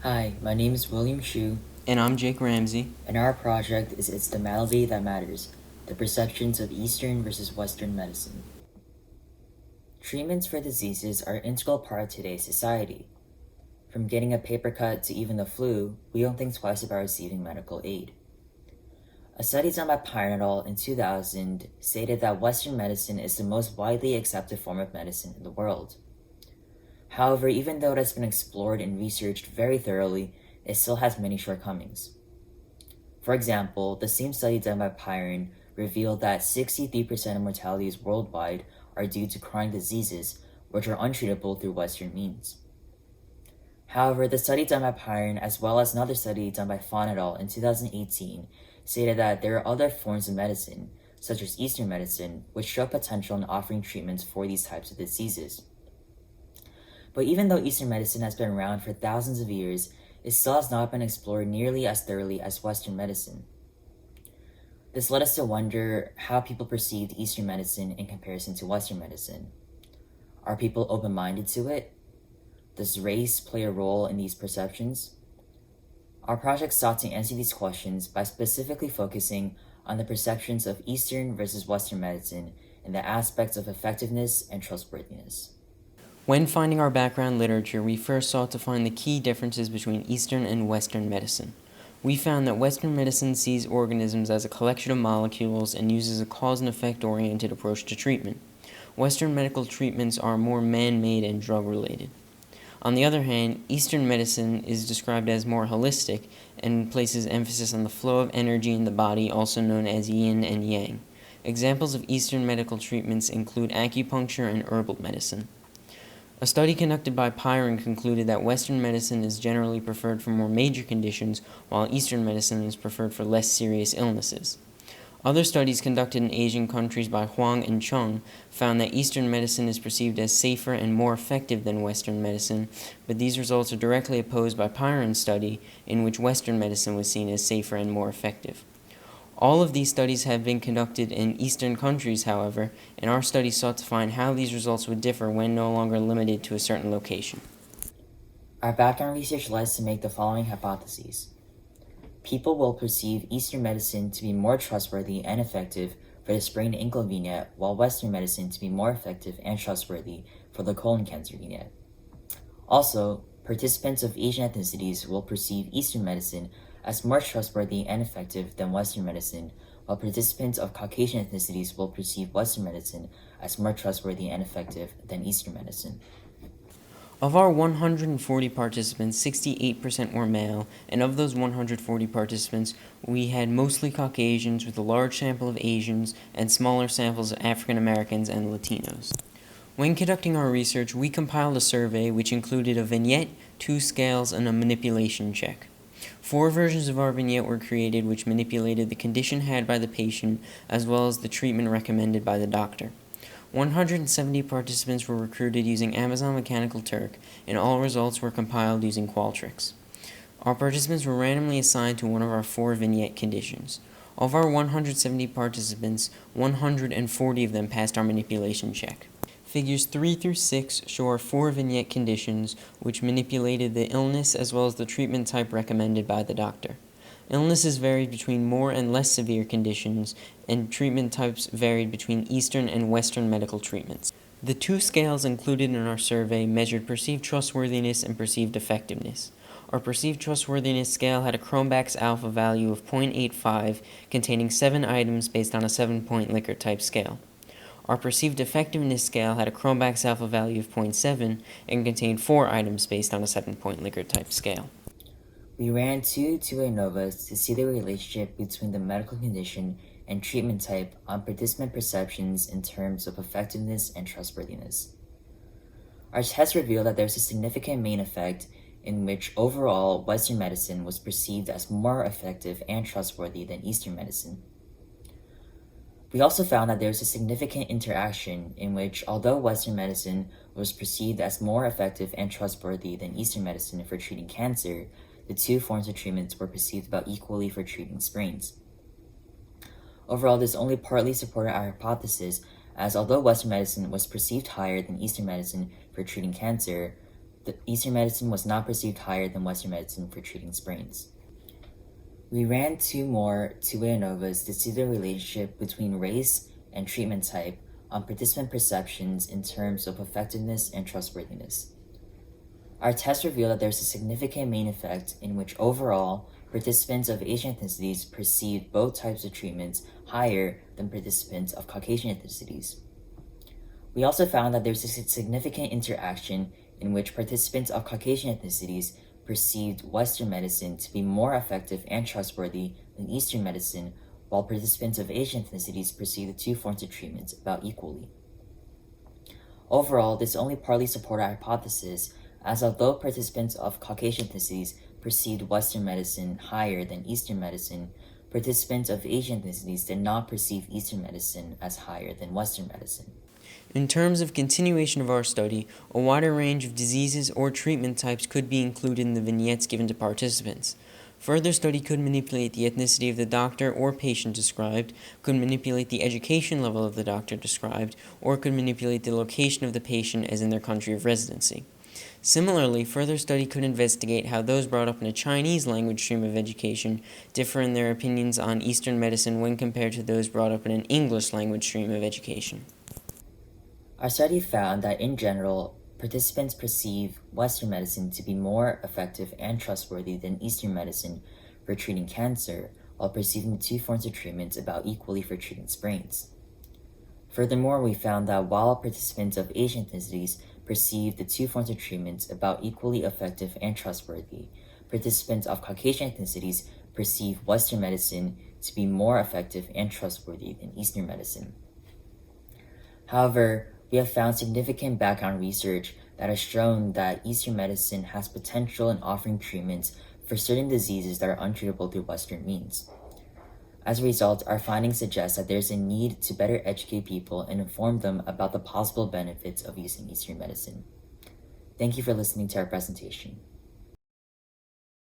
Hi, my name is William Shu, And I'm Jake Ramsey. and our project is It's the Malady That Matters, the perceptions of Eastern versus Western medicine. Treatments for diseases are an integral part of today's society. From getting a paper cut to even the flu, we don't think twice about receiving medical aid. A study done by Pyron et al. In 2000 stated that Western medicine is the most widely accepted form of medicine in the world. However, even though it has been explored and researched very thoroughly, it still has many shortcomings. For example, the same study done by Pyron revealed that 63% of mortalities worldwide are due to chronic diseases, which are untreatable through Western means. However, the study done by Pyron, as well as another study done by Fawn et al. In 2018, stated that there are other forms of medicine, such as Eastern medicine, which show potential in offering treatments for these types of diseases. But even though Eastern medicine has been around for thousands of years, it still has not been explored nearly as thoroughly as Western medicine. This led us to wonder how people perceived Eastern medicine in comparison to Western medicine. Are people open-minded to it? Does race play a role in these perceptions? Our project sought to answer these questions by specifically focusing on the perceptions of Eastern versus Western medicine and the aspects of effectiveness and trustworthiness. When finding our background literature, we first sought to find the key differences between Eastern and Western medicine. We found that Western medicine sees organisms as a collection of molecules and uses a cause and effect oriented approach to treatment. Western medical treatments are more man-made and drug-related. On the other hand, Eastern medicine is described as more holistic and places emphasis on the flow of energy in the body, also known as yin and yang. Examples of Eastern medical treatments include acupuncture and herbal medicine. A study conducted by Pyron concluded that Western medicine is generally preferred for more major conditions, while Eastern medicine is preferred for less serious illnesses. Other studies conducted in Asian countries by Huang and Chung found that Eastern medicine is perceived as safer and more effective than Western medicine, but these results are directly opposed by Pyron's study, in which Western medicine was seen as safer and more effective. All of these studies have been conducted in Eastern countries, however, and our study sought to find how these results would differ when no longer limited to a certain location. Our background research led us to make the following hypotheses. People will perceive Eastern medicine to be more trustworthy and effective for the sprained ankle vignette, while Western medicine to be more effective and trustworthy for the colon cancer vignette. Also, participants of Asian ethnicities will perceive Eastern medicine as more trustworthy and effective than Western medicine, while participants of Caucasian ethnicities will perceive Western medicine as more trustworthy and effective than Eastern medicine. Of our 140 participants, 68% were male, and of those 140 participants, we had mostly Caucasians with a large sample of Asians and smaller samples of African Americans and Latinos. When conducting our research, we compiled a survey which included a vignette, 2 scales, and a manipulation check. 4 versions of our vignette were created which manipulated the condition had by the patient as well as the treatment recommended by the doctor. 170 participants were recruited using Amazon Mechanical Turk, and all results were compiled using Qualtrics. Our participants were randomly assigned to one of our 4 vignette conditions. Of our 170 participants, 140 of them passed our manipulation check. Figures 3 through 6 show our 4 vignette conditions, which manipulated the illness as well as the treatment type recommended by the doctor. Illnesses varied between more and less severe conditions, and treatment types varied between Eastern and Western medical treatments. The 2 scales included in our survey measured perceived trustworthiness and perceived effectiveness. Our perceived trustworthiness scale had a Cronbach's alpha value of 0.85, containing 7 items based on a 7-point Likert type scale. Our perceived effectiveness scale had a Cronbach's alpha value of 0.7 and contained 4 items based on a 7-point Likert type scale. We ran 2 ANOVAs to see the relationship between the medical condition and treatment type on participant perceptions in terms of effectiveness and trustworthiness. Our test revealed that there was a significant main effect in which overall Western medicine was perceived as more effective and trustworthy than Eastern medicine. We also found that there was a significant interaction in which, although Western medicine was perceived as more effective and trustworthy than Eastern medicine for treating cancer, the 2 forms of treatments were perceived about equally for treating sprains. Overall, this only partly supported our hypothesis, as although Western medicine was perceived higher than Eastern medicine for treating cancer, the Eastern medicine was not perceived higher than Western medicine for treating sprains. We ran 2 more two-way ANOVAs to see the relationship between race and treatment type on participant perceptions in terms of effectiveness and trustworthiness. Our test revealed that there's a significant main effect in which overall participants of Asian ethnicities perceived both types of treatments higher than participants of Caucasian ethnicities. We also found that there's a significant interaction in which participants of Caucasian ethnicities perceived Western medicine to be more effective and trustworthy than Eastern medicine, while participants of Asian ethnicities perceived the 2 forms of treatment about equally. Overall, this only partly supported our hypothesis, as although participants of Caucasian ethnicities perceived Western medicine higher than Eastern medicine, participants of Asian ethnicities did not perceive Eastern medicine as higher than Western medicine. In terms of continuation of our study, a wider range of diseases or treatment types could be included in the vignettes given to participants. Further study could manipulate the ethnicity of the doctor or patient described, could manipulate the education level of the doctor described, or could manipulate the location of the patient as in their country of residency. Similarly, further study could investigate how those brought up in a Chinese language stream of education differ in their opinions on Eastern medicine when compared to those brought up in an English language stream of education. Our study found that in general, participants perceive Western medicine to be more effective and trustworthy than Eastern medicine for treating cancer, while perceiving the 2 forms of treatment about equally for treating sprains. Furthermore, we found that while participants of Asian ethnicities perceived the 2 forms of treatment about equally effective and trustworthy, participants of Caucasian ethnicities perceive Western medicine to be more effective and trustworthy than Eastern medicine. However, we have found significant background research that has shown that Eastern medicine has potential in offering treatments for certain diseases that are untreatable through Western means. As a result, our findings suggest that there's a need to better educate people and inform them about the possible benefits of using Eastern medicine. Thank you for listening to our presentation.